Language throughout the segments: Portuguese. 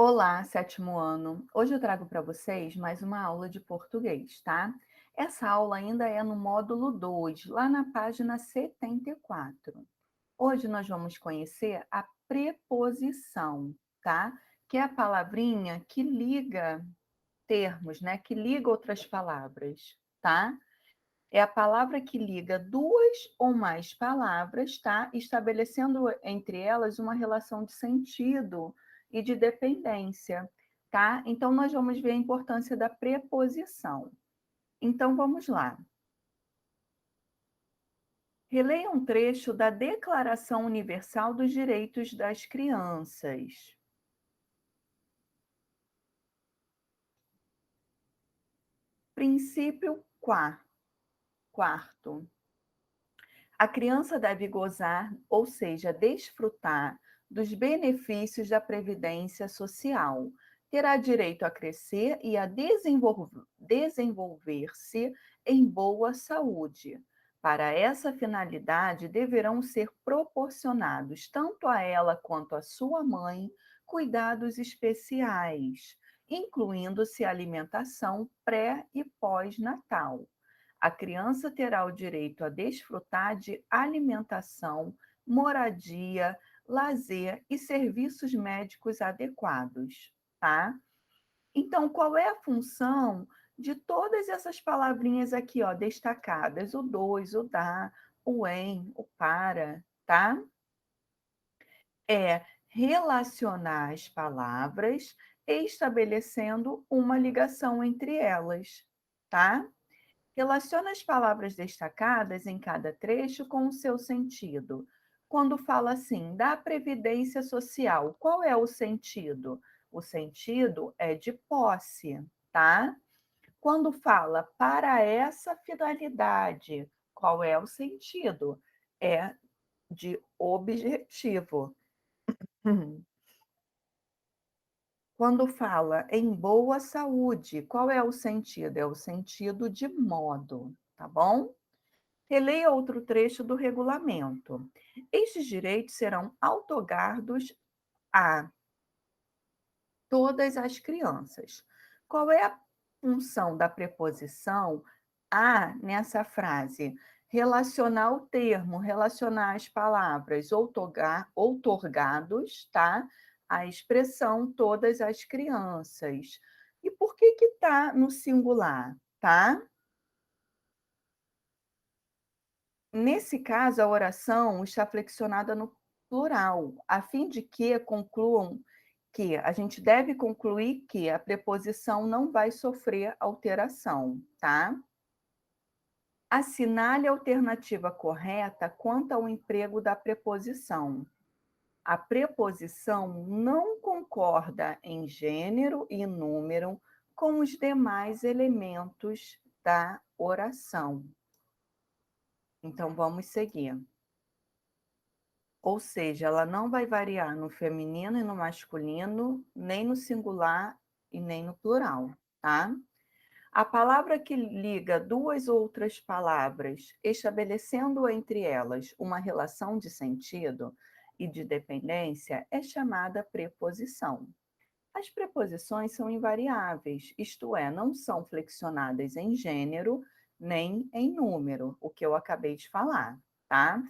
Olá, sétimo ano. Hoje eu trago para vocês mais uma aula de português, tá? Essa aula ainda é no módulo 2, lá na página 74. Hoje nós vamos conhecer a preposição, tá? Que é a palavrinha que liga termos, né? Que liga outras palavras, tá? É a palavra que liga duas ou mais palavras, tá? Estabelecendo entre elas uma relação de sentido e de dependência, tá? Então, nós vamos ver a importância da preposição. Então, vamos lá. Releia um trecho da Declaração Universal dos Direitos das Crianças. Princípio quarto. A criança deve gozar, ou seja, desfrutar dos benefícios da previdência social. Terá direito a crescer e a desenvolver-se em boa saúde. Para essa finalidade, deverão ser proporcionados, tanto a ela quanto à sua mãe, cuidados especiais, incluindo-se alimentação pré e pós-natal. A criança terá o direito a desfrutar de alimentação, moradia, lazer e serviços médicos adequados, tá? Então, qual é a função de todas essas palavrinhas aqui, ó, destacadas? O dois, o da, o em, o para, tá? É relacionar as palavras, estabelecendo uma ligação entre elas, tá? Relaciona as palavras destacadas em cada trecho com o seu sentido. Quando fala assim, da previdência social, qual é o sentido? O sentido é de posse, tá? Quando fala para essa finalidade, qual é o sentido? É de objetivo. Quando fala em boa saúde, qual é o sentido? É o sentido de modo, tá bom? Releia outro trecho do regulamento. Estes direitos serão outorgados a todas as crianças. Qual é a função da preposição a nessa frase? Relacionar o termo, relacionar as palavras outorgados, tá? A expressão todas as crianças. E por que que tá no singular, tá? Nesse caso, a oração está flexionada no plural, a fim de que concluam que a gente deve concluir que a preposição não vai sofrer alteração, tá? Assinale a alternativa correta quanto ao emprego da preposição. A preposição não concorda em gênero e número com os demais elementos da oração. Então, vamos seguir. Ou seja, ela não vai variar no feminino e no masculino, nem no singular e nem no plural, tá? A palavra que liga duas outras palavras, estabelecendo entre elas uma relação de sentido e de dependência, é chamada preposição. As preposições são invariáveis, isto é, não são flexionadas em gênero nem em número, o que eu acabei de falar, tá?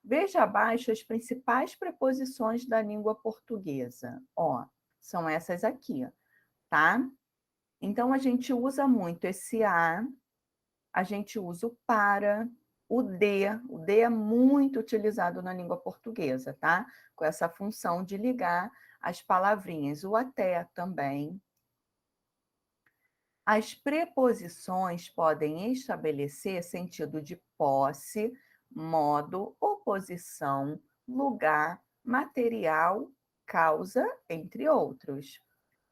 Veja abaixo as principais preposições da língua portuguesa. Ó, são essas aqui, tá? Então, a gente usa muito esse a gente usa o para, o de. O de é muito utilizado na língua portuguesa, tá? Com essa função de ligar as palavrinhas. O até também. As preposições podem estabelecer sentido de posse, modo, oposição, lugar, material, causa, entre outros.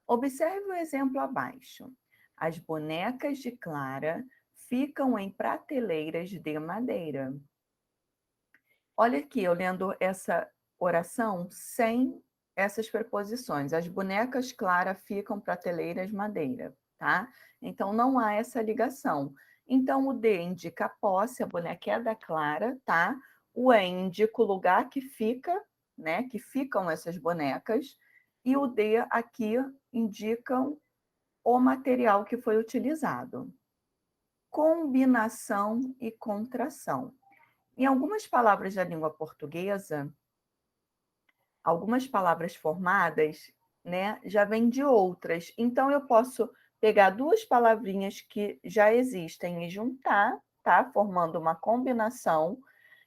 Observe o exemplo abaixo. As bonecas de Clara ficam em prateleiras de madeira. Olha aqui, eu lendo essa oração sem essas preposições. As bonecas Clara ficam prateleiras madeira, tá? Então não há essa ligação. Então o D indica a posse, a boneca é da Clara, tá? O E indica o lugar que fica, né? Que ficam essas bonecas. e o D aqui indicam o material que foi utilizado. Combinação e contração. Em algumas palavras da língua portuguesa, algumas palavras formadas, né, já vêm de outras. Então, eu posso pegar duas palavrinhas que já existem e juntar, tá? Formando uma combinação.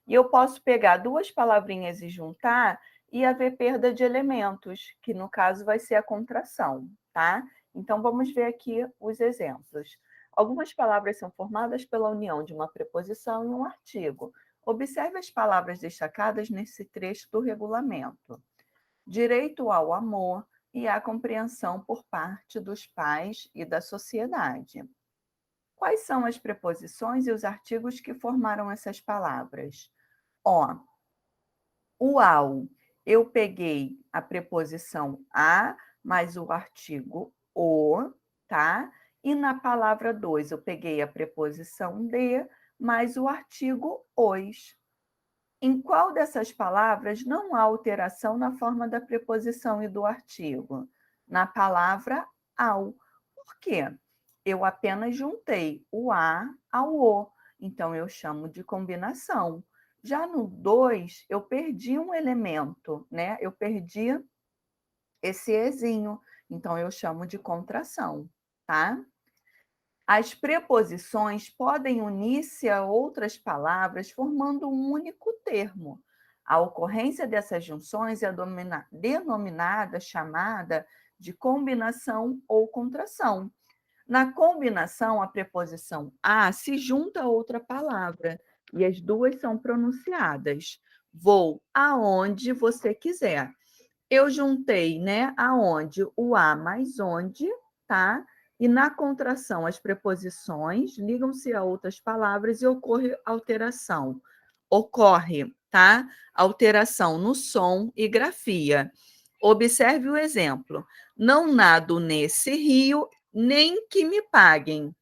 E eu posso pegar duas palavrinhas e juntar e haver perda de elementos, que no caso vai ser a contração, tá? Então, vamos ver aqui os exemplos. Algumas palavras são formadas pela união de uma preposição e um artigo. Observe as palavras destacadas nesse trecho do regulamento: direito ao amor e à compreensão por parte dos pais e da sociedade. Quais são as preposições e os artigos que formaram essas palavras? Ó, o ao, eu peguei a preposição a mais o artigo o, tá? E na palavra dois, eu peguei a preposição de mais o artigo os. Em qual dessas palavras não há alteração na forma da preposição e do artigo? Na palavra ao. Por quê? Eu apenas juntei o a ao o, então eu chamo de combinação. Já no 2, eu perdi um elemento, né? Eu perdi esse ezinho, então eu chamo de contração, tá? As preposições podem unir-se a outras palavras formando um único termo. A ocorrência dessas junções é denominada, chamada de combinação ou contração. Na combinação, a preposição a se junta a outra palavra e as duas são pronunciadas. Vou aonde você quiser. Eu juntei, né, aonde, o a mais onde, tá? E na contração, as preposições ligam-se a outras palavras e ocorre alteração. Ocorre, tá? Alteração no som e grafia. Observe o exemplo. Não nado nesse rio, nem que me paguem.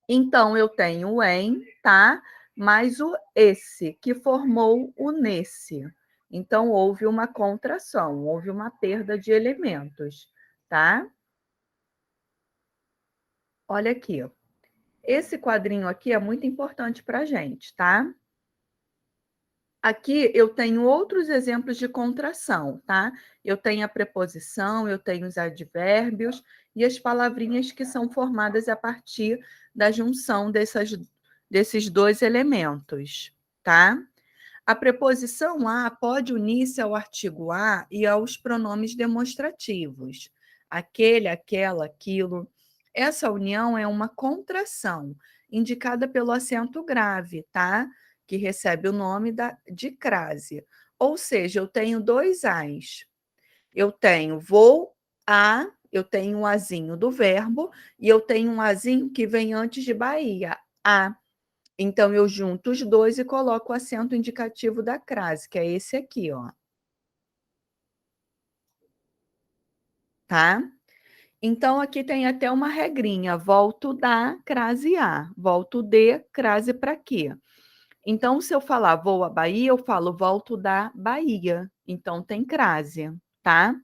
Então, eu tenho o em, tá? Mais o esse, que formou o nesse. Então, houve uma contração, houve uma perda de elementos, tá? Olha aqui. Esse quadrinho aqui é muito importante para a gente, tá? Aqui eu tenho outros exemplos de contração, tá? Eu tenho a preposição, eu tenho os advérbios e as palavrinhas que são formadas a partir da junção desses dois elementos, tá? A preposição a pode unir-se ao artigo a e aos pronomes demonstrativos. Aquele, aquela, aquilo. Essa união é uma contração, indicada pelo acento grave, tá? Que recebe o nome de crase. Ou seja, eu tenho dois as. Eu tenho vou a, eu tenho um azinho do verbo, e eu tenho um azinho que vem antes de Bahia, a. Então, eu junto os dois e coloco o acento indicativo da crase, que é esse aqui, ó. Tá? Então, aqui tem até uma regrinha: volto da, crase a, volto de, crase para quê? Então, se eu falar vou à Bahia, eu falo volto da Bahia. Então, tem crase, tá?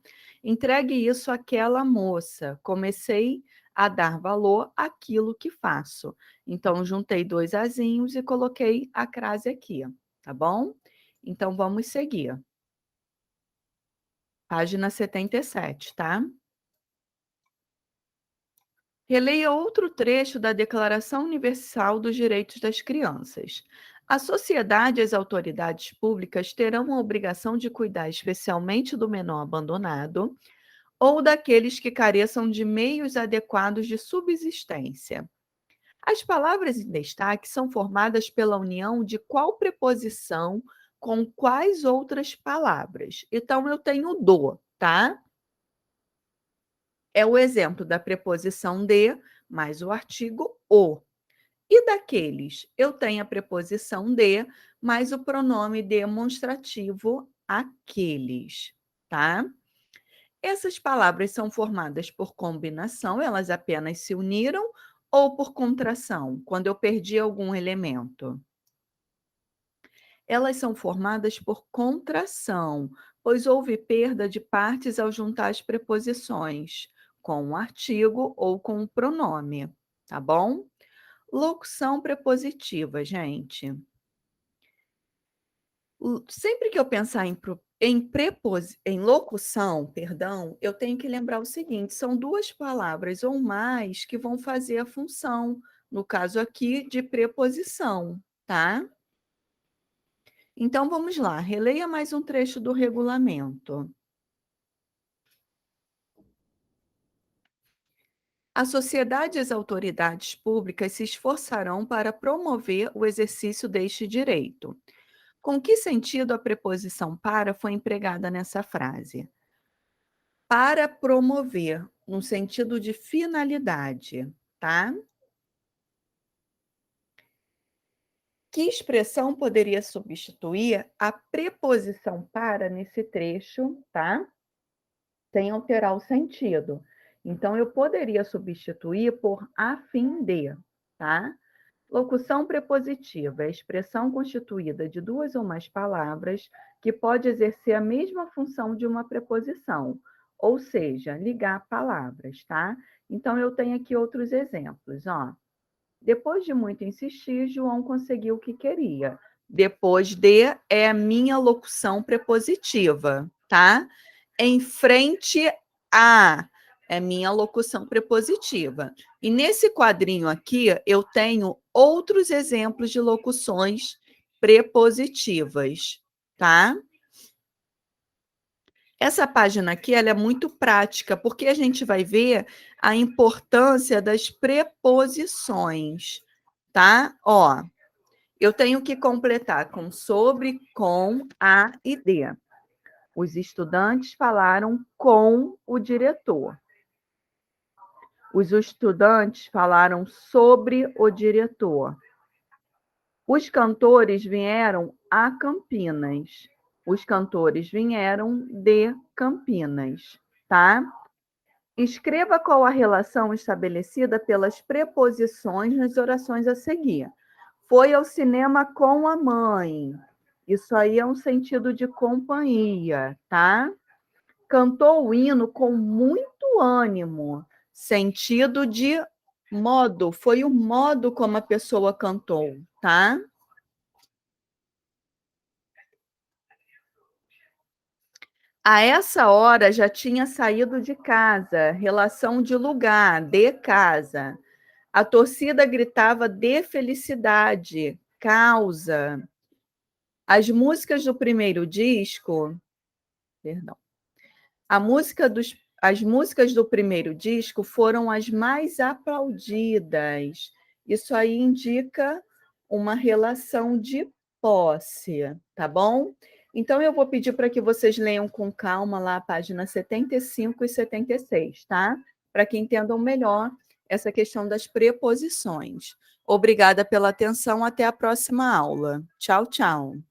Entregue isso àquela moça. Comecei a dar valor àquilo que faço. Então, juntei dois azinhos e coloquei a crase aqui, tá bom? Então, vamos seguir. Página 77, tá? Releia outro trecho da Declaração Universal dos Direitos das Crianças. A sociedade e as autoridades públicas terão a obrigação de cuidar especialmente do menor abandonado ou daqueles que careçam de meios adequados de subsistência. As palavras em destaque são formadas pela união de qual preposição com quais outras palavras. Então, eu tenho do, tá? É o exemplo da preposição de mais o artigo o. E daqueles? Eu tenho a preposição de mais o pronome demonstrativo aqueles, tá? Essas palavras são formadas por combinação, elas apenas se uniram, ou por contração, quando eu perdi algum elemento? Elas são formadas por contração, pois houve perda de partes ao juntar as preposições, com um artigo ou com um pronome, tá bom? Locução prepositiva, gente. Sempre que eu pensar em locução, perdão, eu tenho que lembrar o seguinte: são duas palavras ou mais que vão fazer a função, no caso aqui, de preposição, tá? Então vamos lá, releia mais um trecho do regulamento. A sociedade e as autoridades públicas se esforçarão para promover o exercício deste direito. Com que sentido a preposição para foi empregada nessa frase? Para promover, no sentido de finalidade, tá? Que expressão poderia substituir a preposição para nesse trecho, tá? Sem alterar o sentido. Então, eu poderia substituir por a fim de, tá? Locução prepositiva é a expressão constituída de duas ou mais palavras que pode exercer a mesma função de uma preposição, ou seja, ligar palavras, tá? Então, eu tenho aqui outros exemplos, ó. Depois de muito insistir, João conseguiu o que queria. Depois de é a minha locução prepositiva, tá? Em frente a é minha locução prepositiva. E nesse quadrinho aqui, eu tenho outros exemplos de locuções prepositivas, tá? Essa página aqui, ela é muito prática, porque a gente vai ver a importância das preposições, tá? Ó, eu tenho que completar com sobre, com, a e de. Os estudantes falaram com o diretor. Os estudantes falaram sobre o diretor. Os cantores vieram a Campinas. Os cantores vieram de Campinas, tá? Escreva qual a relação estabelecida pelas preposições nas orações a seguir. Foi ao cinema com a mãe. Isso aí é um sentido de companhia, tá? Cantou o hino com muito ânimo. Sentido de modo. Foi o modo como a pessoa cantou, tá? A essa hora já tinha saído de casa. Relação de lugar, de casa. A torcida gritava de felicidade, causa. As músicas do primeiro disco, perdão, as músicas do primeiro disco foram as mais aplaudidas. Isso aí indica uma relação de posse, tá bom? Então, eu vou pedir para que vocês leiam com calma lá a página 75 e 76, tá? Para que entendam melhor essa questão das preposições. Obrigada pela atenção. Até a próxima aula. Tchau, tchau.